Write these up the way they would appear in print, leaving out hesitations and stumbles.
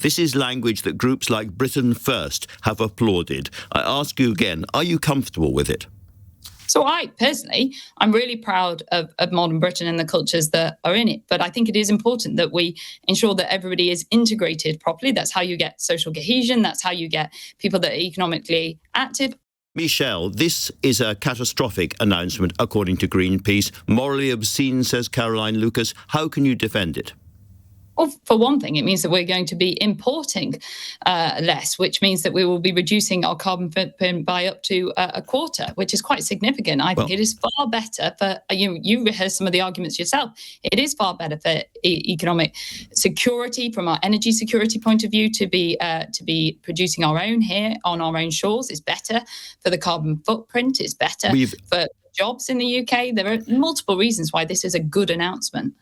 This is language that groups like Britain First have applauded. I ask you again, are you comfortable with it? So I'm really proud of modern Britain and the cultures that are in it. But I think it is important that we ensure that everybody is integrated properly. That's how you get social cohesion. That's how you get people that are economically active. Michelle, this is a catastrophic announcement, according to Greenpeace. Morally obscene, says Caroline Lucas. How can you defend it? Well, for one thing, it means that we're going to be importing less, which means that we will be reducing our carbon footprint by up to a quarter, which is quite significant. I think it is far better for, you heard some of the arguments yourself, it is far better for economic security from our energy security point of view to be producing our own here on our own shores. It's better for the carbon footprint. It's better for jobs in the UK. There are multiple reasons why this is a good announcement.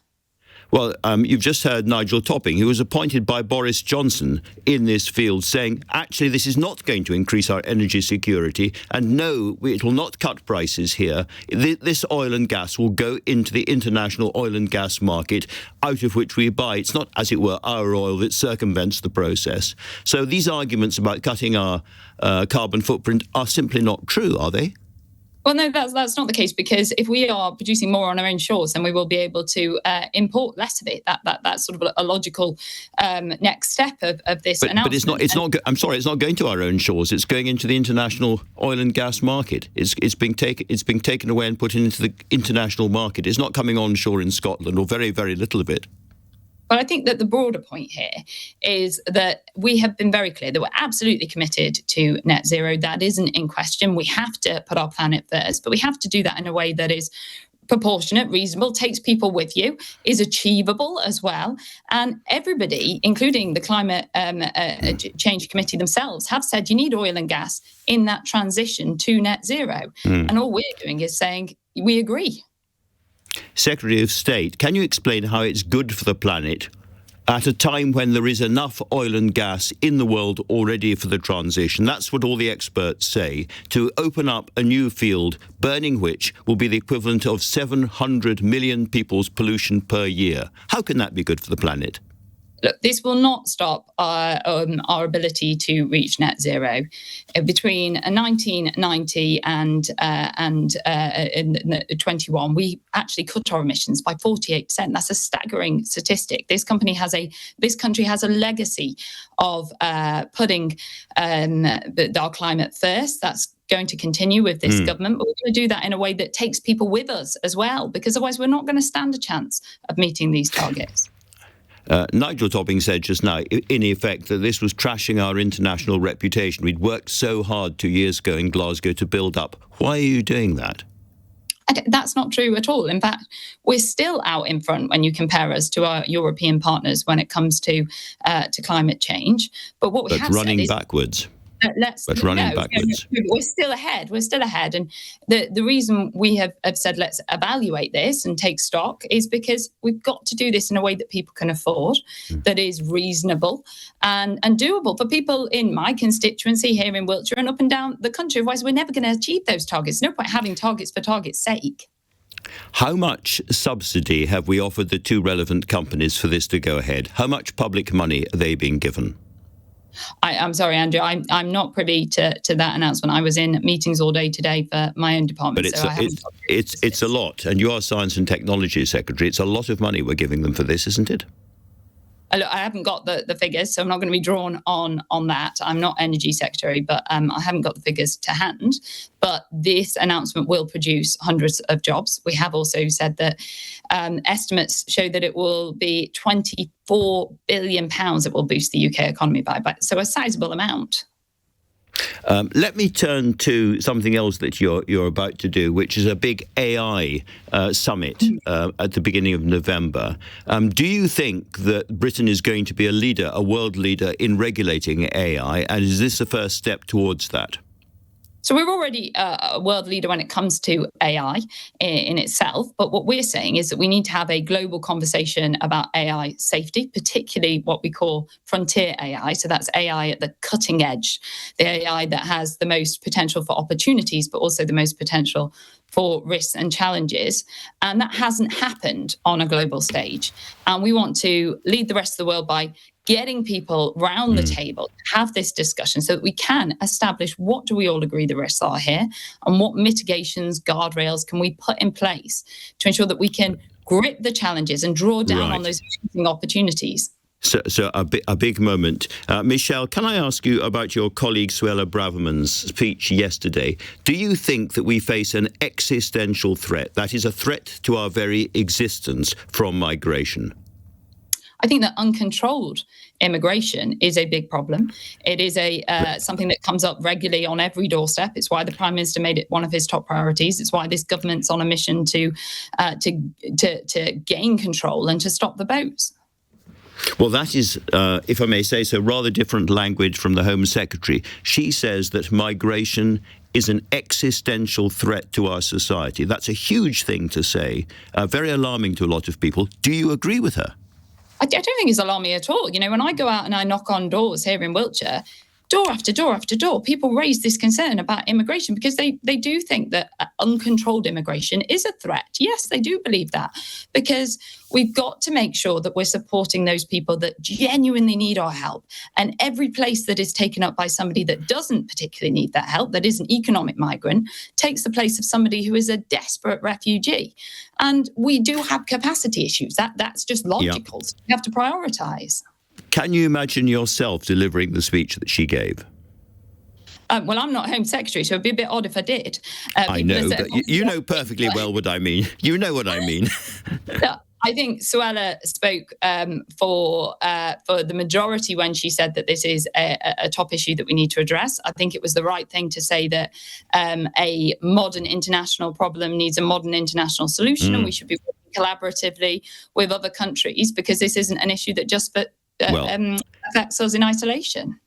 Well, you've just heard Nigel Topping, who was appointed by Boris Johnson in this field, saying, actually, this is not going to increase our energy security, and no, it will not cut prices here. This oil and gas will go into the international oil and gas market, out of which we buy. It's not, as it were, our oil that circumvents the process. So these arguments about cutting our carbon footprint are simply not true, are they? Well, no, that's not the case, because if we are producing more on our own shores, then we will be able to import less of it. That's sort of a logical next step of this announcement. But it's not. I'm sorry, it's not going to our own shores. It's going into the international oil and gas market. It's being taken away and put into the international market. It's not coming onshore in Scotland, or very, very little of it. But I think that the broader point here is that we have been very clear that we're absolutely committed to net zero. That isn't in question. We have to put our planet first, but we have to do that in a way that is proportionate, reasonable, takes people with you, is achievable as well. And everybody, including the Climate Change Committee themselves, have said you need oil and gas in that transition to net zero. And all we're doing is saying we agree. Secretary of State, can you explain how it's good for the planet at a time when there is enough oil and gas in the world already for the transition? That's what all the experts say, to open up a new field, burning which will be the equivalent of 700 million people's pollution per year. How can that be good for the planet? Look, this will not stop our ability to reach net zero. Between 1990 and 21, we actually cut our emissions by 48%. That's a staggering statistic. This country has a legacy of putting our climate first. That's going to continue with this government, but we're going to do that in a way that takes people with us as well, because otherwise we're not going to stand a chance of meeting these targets. Nigel Topping said just now, in effect, that this was trashing our international reputation. We'd worked so hard 2 years ago in Glasgow to build up. Why are you doing that? That's not true at all. In fact, we're still out in front when you compare us to our European partners when it comes to climate change. But what we have running said is backwards. Backwards. We're still ahead. And the reason we have said let's evaluate this and take stock is because we've got to do this in a way that people can afford, that is reasonable and doable for people in my constituency here in Wiltshire and up and down the country. Otherwise, we're never going to achieve those targets. No point having targets for target's sake. How much subsidy have we offered the two relevant companies for this to go ahead? How much public money are they being given? I'm sorry, Andrew. I'm not privy to that announcement. I was in meetings all day today for my own department. But it's a lot. And you are Science and Technology Secretary. It's a lot of money we're giving them for this, isn't it? I haven't got the figures, so I'm not going to be drawn on that. I'm not Energy Secretary, but I haven't got the figures to hand. But this announcement will produce hundreds of jobs. We have also said that estimates show that it will be £24 billion it will boost the UK economy by. So a sizable amount. Let me turn to something else that you're about to do, which is a big AI summit at the beginning of November. Do you think that Britain is going to be a world leader in regulating AI, and is this the first step towards that? So we're already a world leader when it comes to AI in itself. But what we're saying is that we need to have a global conversation about AI safety, particularly what we call frontier AI. So that's AI at the cutting edge, the AI that has the most potential for opportunities, but also the most potential for risks and challenges. And that hasn't happened on a global stage. And we want to lead the rest of the world by getting people round the table to have this discussion so that we can establish what do we all agree the risks are here and what mitigations, guardrails can we put in place to ensure that we can grip the challenges and draw down on those opportunities. So a big moment. Michelle, can I ask you about your colleague Suella Braverman's speech yesterday? Do you think that we face an existential threat, that is a threat to our very existence, from migration? I think that uncontrolled immigration is a big problem. It is something that comes up regularly on every doorstep. It's why the Prime Minister made it one of his top priorities. It's why this government's on a mission to gain control and to stop the boats. Well, that is, if I may say so, rather different language from the Home Secretary. She says that migration is an existential threat to our society. That's a huge thing to say, very alarming to a lot of people. Do you agree with her? I don't think it's alarming at all. You know, when I go out and I knock on doors here in Wiltshire, door after door after door, people raise this concern about immigration because they do think that uncontrolled immigration is a threat. Yes, they do believe that, because we've got to make sure that we're supporting those people that genuinely need our help. And every place that is taken up by somebody that doesn't particularly need that help, that is an economic migrant, takes the place of somebody who is a desperate refugee. And we do have capacity issues. That's just logical. Yep. So we have to prioritise. Can you imagine yourself delivering the speech that she gave? Well, I'm not Home Secretary, so it'd be a bit odd if I did. I know, but you know perfectly well what I mean. You know what I mean. I think Suella spoke for the majority when she said that this is a top issue that we need to address. I think it was the right thing to say that a modern international problem needs a modern international solution, and we should be working collaboratively with other countries, because this isn't an issue that just affects us in isolation.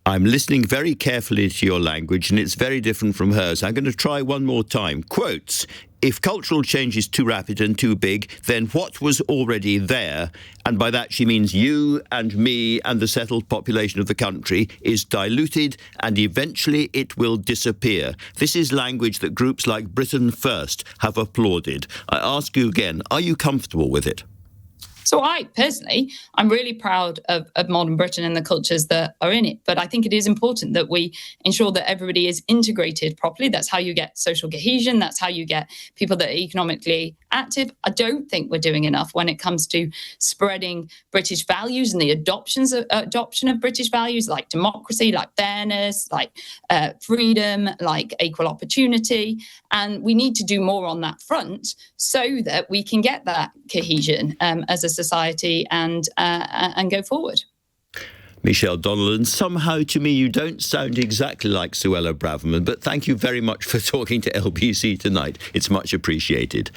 I'm listening very carefully to your language, and it's very different from hers. I'm going to try one more time. Quotes: if cultural change is too rapid and too big, then what was already there, and by that she means you and me and the settled population of the country, is diluted and eventually it will disappear. This is language that groups like Britain First have applauded. I ask you again, are you comfortable with it? So I'm really proud of modern Britain and the cultures that are in it. But I think it is important that we ensure that everybody is integrated properly. That's how you get social cohesion. That's how you get people that are economically active. I don't think we're doing enough when it comes to spreading British values and the adoption of British values like democracy, like fairness, like freedom, like equal opportunity. And we need to do more on that front so that we can get that cohesion as a society and go forward. Michelle Donelan, somehow to me you don't sound exactly like Suella Braverman, but thank you very much for talking to LBC tonight. It's much appreciated.